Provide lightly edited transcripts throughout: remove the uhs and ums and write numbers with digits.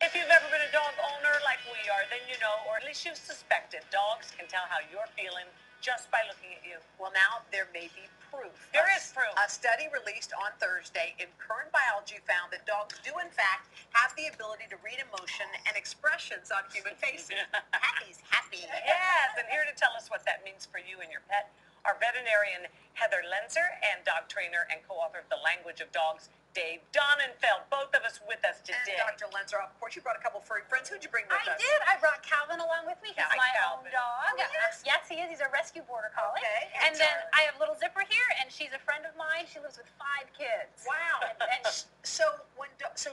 If you've ever been a dog owner like we are, then you know, or at least you've suspected, dogs can tell how you're feeling just by looking at you. Well, now there may be proof. There is proof. A study released on Thursday in Current Biology found that dogs do, in fact, have the ability to read emotion and expressions on human faces. Happy's happy. Yes, and here to tell us what that means for you and your pet, our veterinarian Heather Lenzer and dog trainer and co-author of The Language of Dogs, Dave Donnenfeld, both of us with us today. And Dr. Lenzer, of course, you brought a couple furry friends. Who'd you bring with us? I did. I brought Calvin along with me. He's my own dog. Oh, yes. Yes, he is. He's a rescue border collie. Okay. And then I have little Zipper here, and she's a friend of mine. She lives with 5 kids. Wow. And so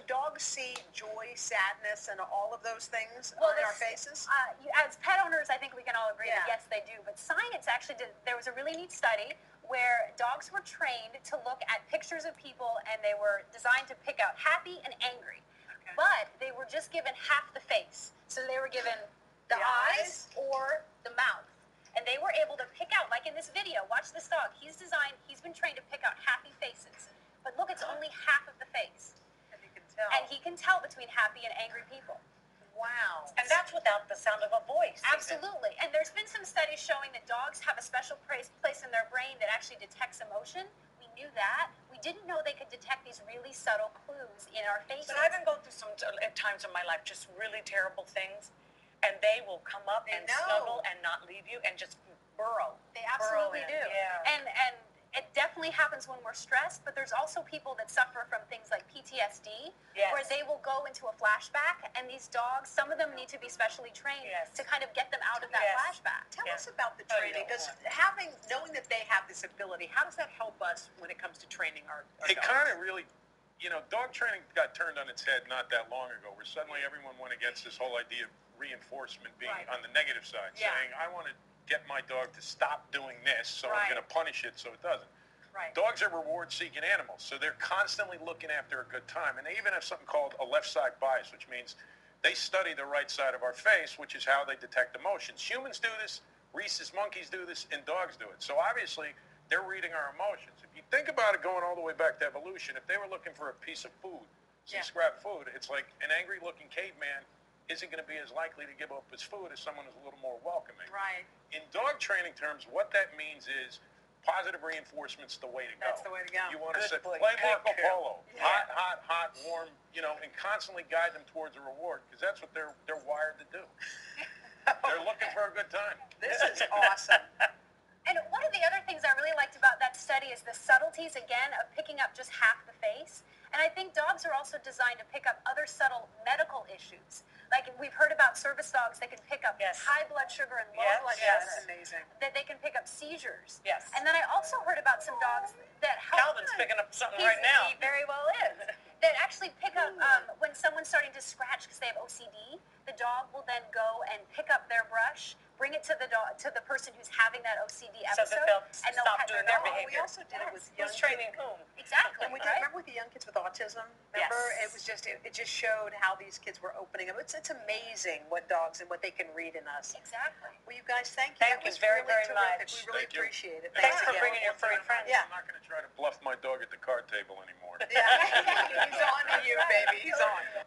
dogs see joy, sadness, and all of those things on our faces? As pet owners, I think we can all agree that yes, they do. But science actually did. There was a really neat study where dogs were trained to look at pictures of people, and they were designed to pick out happy and angry. Okay. But they were just given half the face. So they were given the eyes or the mouth. And they were able to pick out, like in this video, watch this dog. He's been trained to pick out happy faces. But look, it's only half of the face. And he can tell. And he can tell between happy and angry people. Wow. And that's without the sound of a voice. Absolutely. And there's been some studies showing that dogs have a special place in their brain that actually detects emotion. We knew that. We didn't know they could detect these really subtle clues in our faces. But I've been going through some at times in my life just really terrible things, and they will come up and snuggle and not leave you and just burrow. They absolutely do. Yeah. And it definitely happens when we're stressed, but there's also people that suffer from things like PTSD, where they will go into a flashback, and these dogs, some of them need to be specially trained to kind of get them out of that flashback. Tell us about the training, because knowing that they have this ability, how does that help us when it comes to training our dogs? It kind of really, dog training got turned on its head not that long ago, where suddenly everyone went against this whole idea of reinforcement being on the negative side, saying, I want to get my dog to stop doing this, so I'm going to punish it so it doesn't. Right. Dogs are reward-seeking animals, so they're constantly looking after a good time. And they even have something called a left side bias, which means they study the right side of our face, which is how they detect emotions. Humans do this, rhesus monkeys do this, and dogs do it. So obviously, they're reading our emotions. If you think about it going all the way back to evolution, if they were looking for a piece of food, some scrap food, it's like an angry-looking caveman isn't going to be as likely to give up his food as someone who's a little more welcoming. Right. In dog training terms, what that means is positive reinforcement's the way to go. That's the way to go. You want to say, play Marco Polo, hot, warm, and constantly guide them towards a reward, because that's what they're wired to do. They're looking for a good time. This is awesome. And one of the other things I really liked about that study is the subtleties, again, of picking up just half the face. And I think dogs are also designed to pick up other subtle medical issues. Like we've heard about service dogs that can pick up high blood sugar and low blood sugar. That's amazing. That they can pick up seizures. Yes. And then I also heard about some dogs that help. Calvin's picking up something right now. He very well is. That actually pick up when someone's starting to scratch because they have OCD. The dog will then go and pick up their brush, bring it to the person who's having that OCD episode, So that they'll and stop doing their We behavior. also did it with young Who's training whom? Exactly. And we did, remember with the young kids with autism? Remember? It was just it just showed how these kids were opening up. It's amazing what dogs and what they can read in us. Exactly. Well, you guys, thank you. Thank That you was very, really very terrific. much. We really Thank you. appreciate it. Thanks for again. bringing your furry friends. Yeah. I'm not going to try to bluff my dog at the card table anymore. Yeah. He's on to you, baby. He's on.